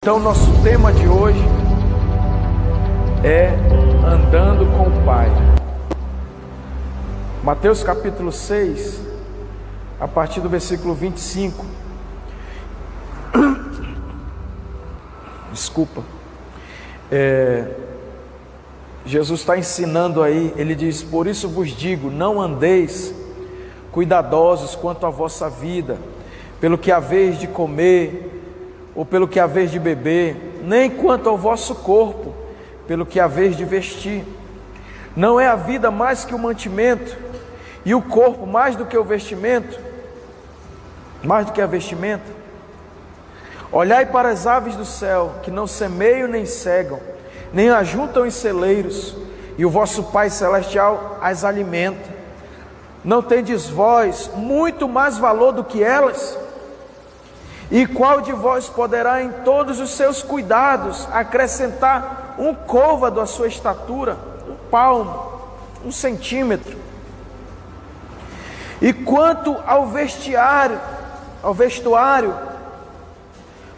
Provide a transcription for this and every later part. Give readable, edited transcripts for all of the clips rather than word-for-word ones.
Então nosso tema de hoje é andando com o Pai. Mateus capítulo 6, a partir do versículo 25. Desculpa. Jesus está ensinando aí, ele diz: por isso vos digo, não andeis cuidadosos quanto à vossa vida, pelo que haveis de comer, ou pelo que haveis de beber, nem quanto ao vosso corpo, pelo que haveis de vestir. Não é a vida mais que o mantimento, e o corpo mais do que o vestimento? Mais do que a vestimenta? Olhai para as aves do céu, que não semeiam nem cegam, nem ajuntam em celeiros, e o vosso Pai Celestial as alimenta. Não tendes vós muito mais valor do que elas? E qual de vós poderá em todos os seus cuidados acrescentar um côvado à sua estatura, um palmo, um centímetro? E quanto ao vestuário,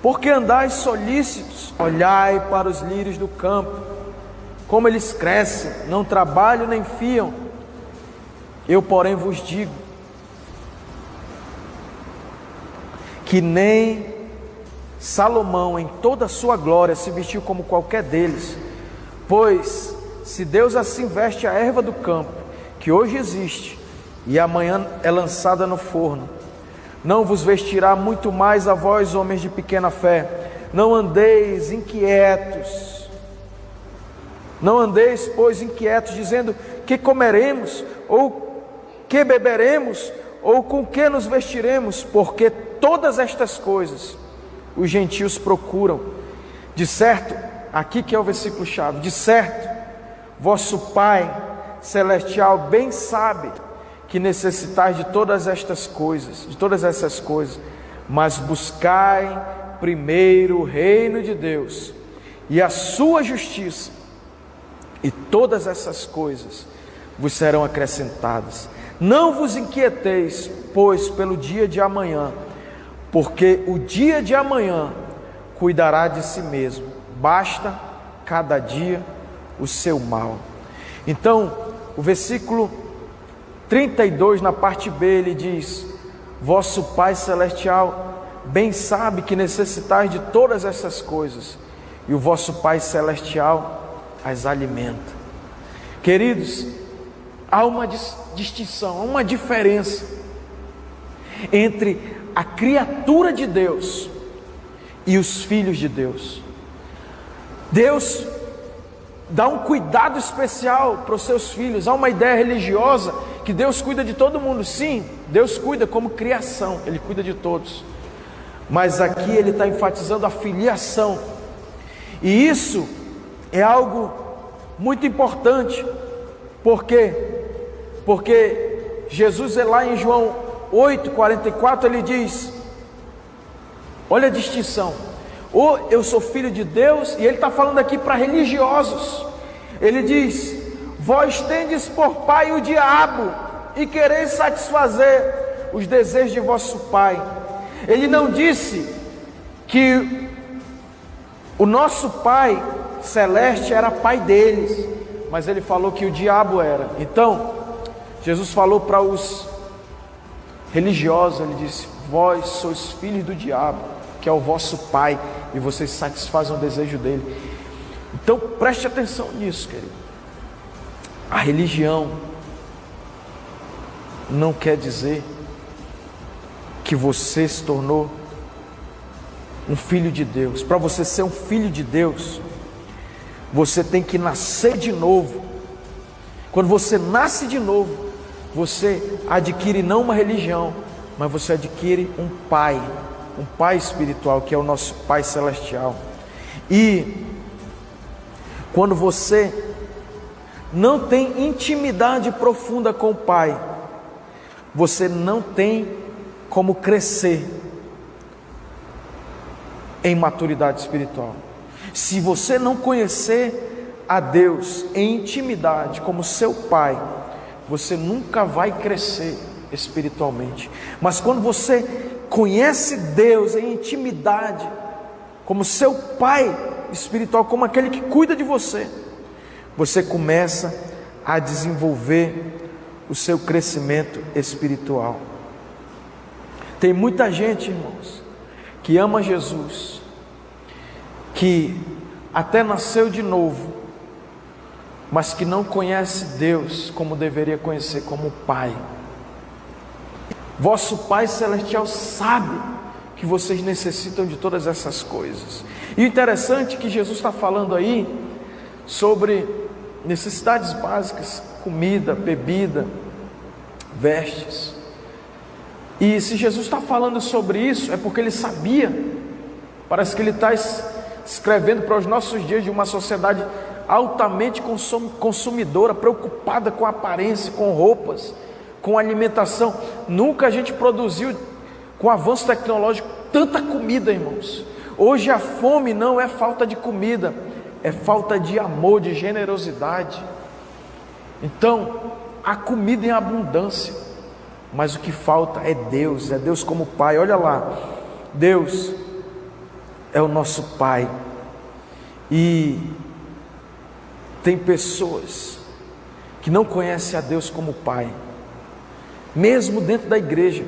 por que andais solícitos? Olhai para os lírios do campo, como eles crescem, não trabalham nem fiam. Eu, porém, vos digo que nem Salomão, em toda a sua glória, se vestiu como qualquer deles. Pois, se Deus assim veste a erva do campo, que hoje existe, e amanhã é lançada no forno, não vos vestirá muito mais a vós, homens de pequena fé? Não andeis inquietos. Não andeis, pois, inquietos, dizendo: que comeremos, ou que beberemos, ou com que nos vestiremos? Porque todas estas coisas os gentios procuram. De certo, aqui que é o versículo chave, de certo, vosso Pai Celestial bem sabe que necessitais de todas essas coisas, mas buscai primeiro o reino de Deus e a sua justiça, e todas essas coisas vos serão acrescentadas. Não vos inquieteis, pois, pelo dia de amanhã, porque o dia de amanhã cuidará de si mesmo. Basta cada dia o seu mal. Então, o versículo 32, na parte B, ele diz: vosso Pai Celestial bem sabe que necessitais de todas essas coisas, e o vosso Pai Celestial as alimenta. Queridos, há uma distinção, há uma diferença entre a criatura de Deus e os filhos de Deus. Deus dá um cuidado especial para os seus filhos. Há uma ideia religiosa que Deus cuida de todo mundo. Sim, Deus cuida como criação, Ele cuida de todos. Mas aqui Ele está enfatizando a filiação. E isso é algo muito importante. Por quê? Porque Jesus, lá em João 8,44, Ele diz, olha a distinção: ou eu sou filho de Deus, e Ele está falando aqui para religiosos. Ele diz: vós tendes por pai o diabo, e quereis satisfazer os desejos de vosso pai. Ele não disse que o nosso Pai Celeste era pai deles, mas Ele falou que o diabo era. Então, Jesus falou para os religiosos, Ele disse: vós sois filhos do diabo, que é o vosso pai, e vocês satisfazem o desejo dele. Então preste atenção nisso, querido. A religião não quer dizer que você se tornou um filho de Deus. Para você ser um filho de Deus, você tem que nascer de novo. Quando você nasce de novo, você adquire não uma religião, mas você adquire um pai espiritual, que é o nosso Pai Celestial. E quando você não tem intimidade profunda com o Pai, você não tem como crescer em maturidade espiritual. Se você não conhecer a Deus em intimidade como seu Pai, você nunca vai crescer espiritualmente. Mas quando você conhece Deus em intimidade como seu pai espiritual, como aquele que cuida de você, você começa a desenvolver o seu crescimento espiritual. Tem muita gente, irmãos, que ama Jesus, que até nasceu de novo, mas que não conhece Deus como deveria conhecer, como Pai. Vosso Pai Celestial sabe que vocês necessitam de todas essas coisas. E o interessante é que Jesus está falando aí sobre necessidades básicas: comida, bebida, vestes. E se Jesus está falando sobre isso, é porque Ele sabia. Parece que Ele está escrevendo para os nossos dias de uma sociedade altamente consumidora, preocupada com a aparência, com roupas, com alimentação. Nunca a gente produziu, com o avanço tecnológico, tanta comida, irmãos. Hoje a fome não é falta de comida, é falta de amor, de generosidade. Então, a comida em abundância, mas o que falta é Deus como Pai. Olha lá, Deus é o nosso Pai. E tem pessoas que não conhecem a Deus como Pai, mesmo dentro da igreja.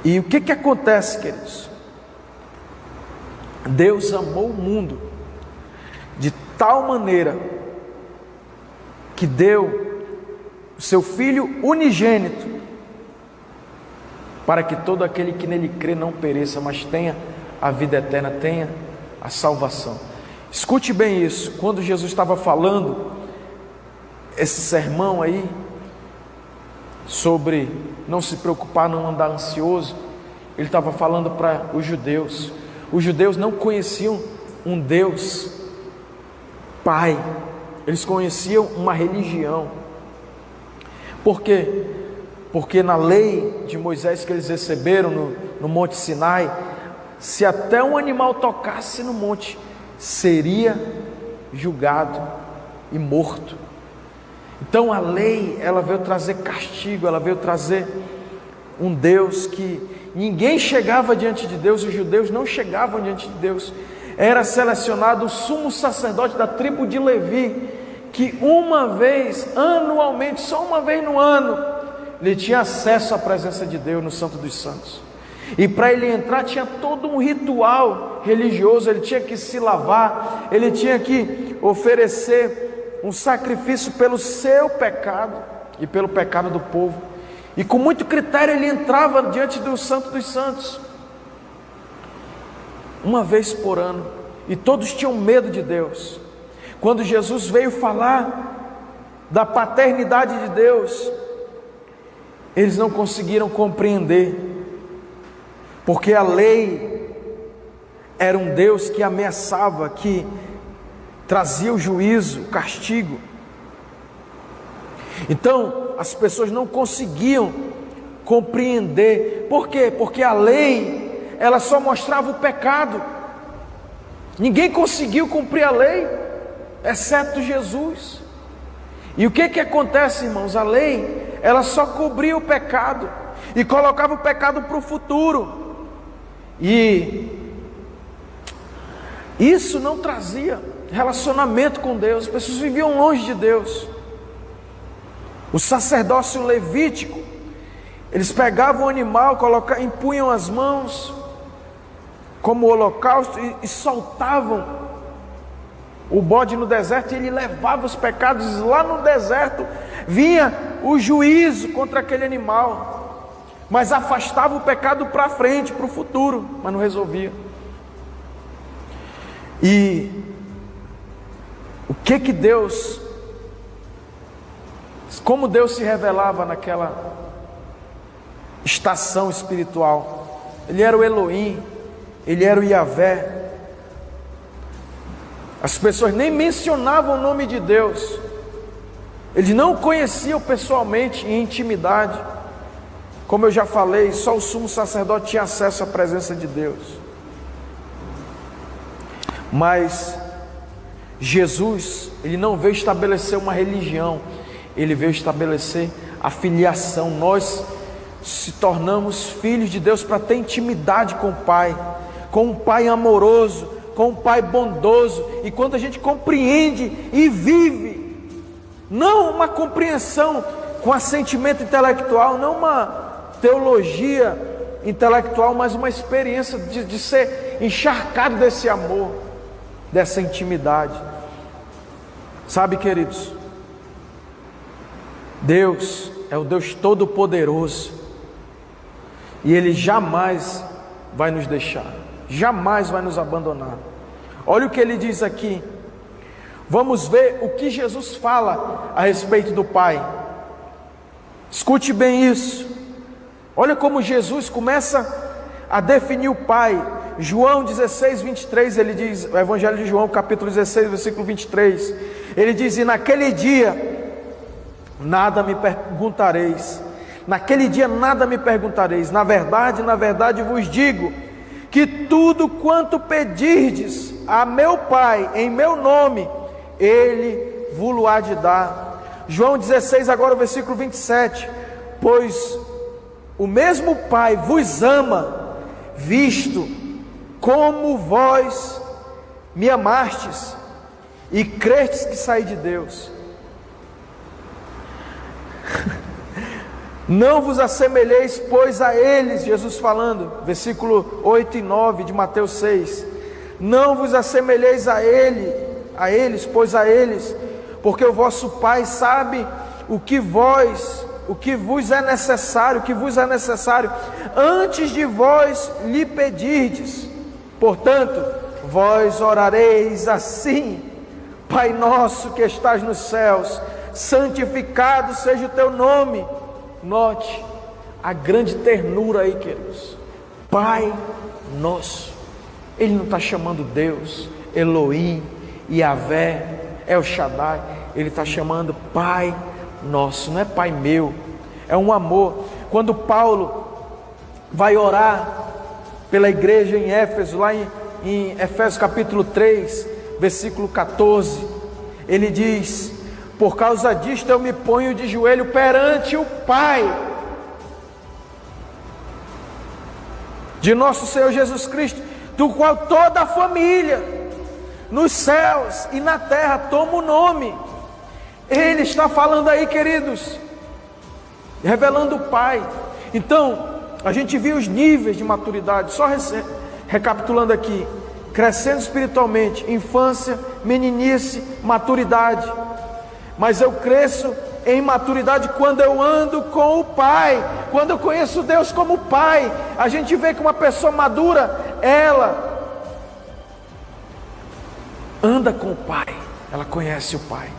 E o que acontece, queridos? Deus amou o mundo de tal maneira que deu o seu Filho unigênito, para que todo aquele que nele crê não pereça, mas tenha a vida eterna, tenha a salvação. Escute bem isso. Quando Jesus estava falando esse sermão aí sobre não se preocupar, não andar ansioso, Ele estava falando para os judeus. Os judeus não conheciam um Deus Pai, eles conheciam uma religião. Por quê? Porque na lei de Moisés que eles receberam no Monte Sinai, se até um animal tocasse no monte, seria julgado e morto. Então a lei, ela veio trazer castigo, ela veio trazer um Deus que ninguém chegava diante de Deus, os judeus não chegavam diante de Deus. Era selecionado o sumo sacerdote da tribo de Levi, que uma vez, anualmente, só uma vez no ano, ele tinha acesso à presença de Deus no Santo dos Santos. E para ele entrar tinha todo um ritual religioso, ele tinha que se lavar, ele tinha que oferecer um sacrifício pelo seu pecado e pelo pecado do povo. E com muito critério ele entrava diante do Santo dos Santos, uma vez por ano, e todos tinham medo de Deus. Quando Jesus veio falar da paternidade de Deus, eles não conseguiram compreender, porque a lei era um Deus que ameaçava, que trazia o juízo, o castigo. Então as pessoas não conseguiam compreender. Por quê? Porque a lei, ela só mostrava o pecado. Ninguém conseguiu cumprir a lei, exceto Jesus. E o que acontece, irmãos? A lei, ela só cobria o pecado e colocava o pecado para o futuro. E isso não trazia relacionamento com Deus. As pessoas viviam longe de Deus. O sacerdócio levítico, eles pegavam o animal, impunham as mãos como holocausto e soltavam o bode no deserto, e ele levava os pecados. Lá no deserto vinha o juízo contra aquele animal, mas afastava o pecado para frente, para o futuro, mas não resolvia. E o que Deus, como Deus se revelava naquela estação espiritual? Ele era o Elohim, Ele era o Yahvé. As pessoas nem mencionavam o nome de Deus, eles não o conheciam pessoalmente, em intimidade. Como eu já falei, só o sumo sacerdote tinha acesso à presença de Deus. Mas Jesus, Ele não veio estabelecer uma religião, Ele veio estabelecer a filiação. Nós se tornamos filhos de Deus para ter intimidade com o Pai. com um Pai amoroso, com um Pai bondoso. E quando a gente compreende e vive, não uma compreensão com assentimento intelectual, não uma teologia intelectual, mas uma experiência de ser encharcado desse amor, dessa intimidade. Sabe, queridos, Deus é o Deus Todo-Poderoso, e Ele jamais vai nos deixar, jamais vai nos abandonar. Olha o que Ele diz aqui. Vamos ver o que Jesus fala a respeito do Pai. Escute bem isso. Olha como Jesus começa a definir o Pai. João 16, 23, ele diz, o Evangelho de João, capítulo 16, versículo 23, ele diz: e naquele dia nada me perguntareis, naquele dia nada me perguntareis, na verdade vos digo, que tudo quanto pedirdes a meu Pai, em meu nome, Ele vos há de dar. João 16, agora o versículo 27, pois o mesmo Pai vos ama, visto como vós me amastes, e crestes que saí de Deus. Não vos assemelheis, pois, a eles, Jesus falando, versículo 8 e 9 de Mateus 6, não vos assemelheis a eles, pois a eles, porque o vosso Pai sabe o que vos é necessário, antes de vós lhe pedirdes. Portanto, vós orareis assim: Pai nosso que estás nos céus, santificado seja o teu nome. Note a grande ternura aí, queridos. Pai nosso. Ele não está chamando Deus, Elohim, Yahvé, El Shaddai. Ele está chamando Pai nosso. Não é Pai meu, é um amor. Quando Paulo vai orar pela igreja em Éfeso, lá em Efésios capítulo 3, versículo 14, ele diz: por causa disto eu me ponho de joelho perante o Pai de nosso Senhor Jesus Cristo, do qual toda a família nos céus e na terra toma o nome. Ele está falando aí, queridos, revelando o Pai. Então, a gente viu os níveis de maturidade, só recapitulando aqui: crescendo espiritualmente, infância, meninice, maturidade. Mas eu cresço em maturidade quando eu ando com o Pai, quando eu conheço Deus como Pai. A gente vê que uma pessoa madura, ela anda com o Pai, ela conhece o Pai.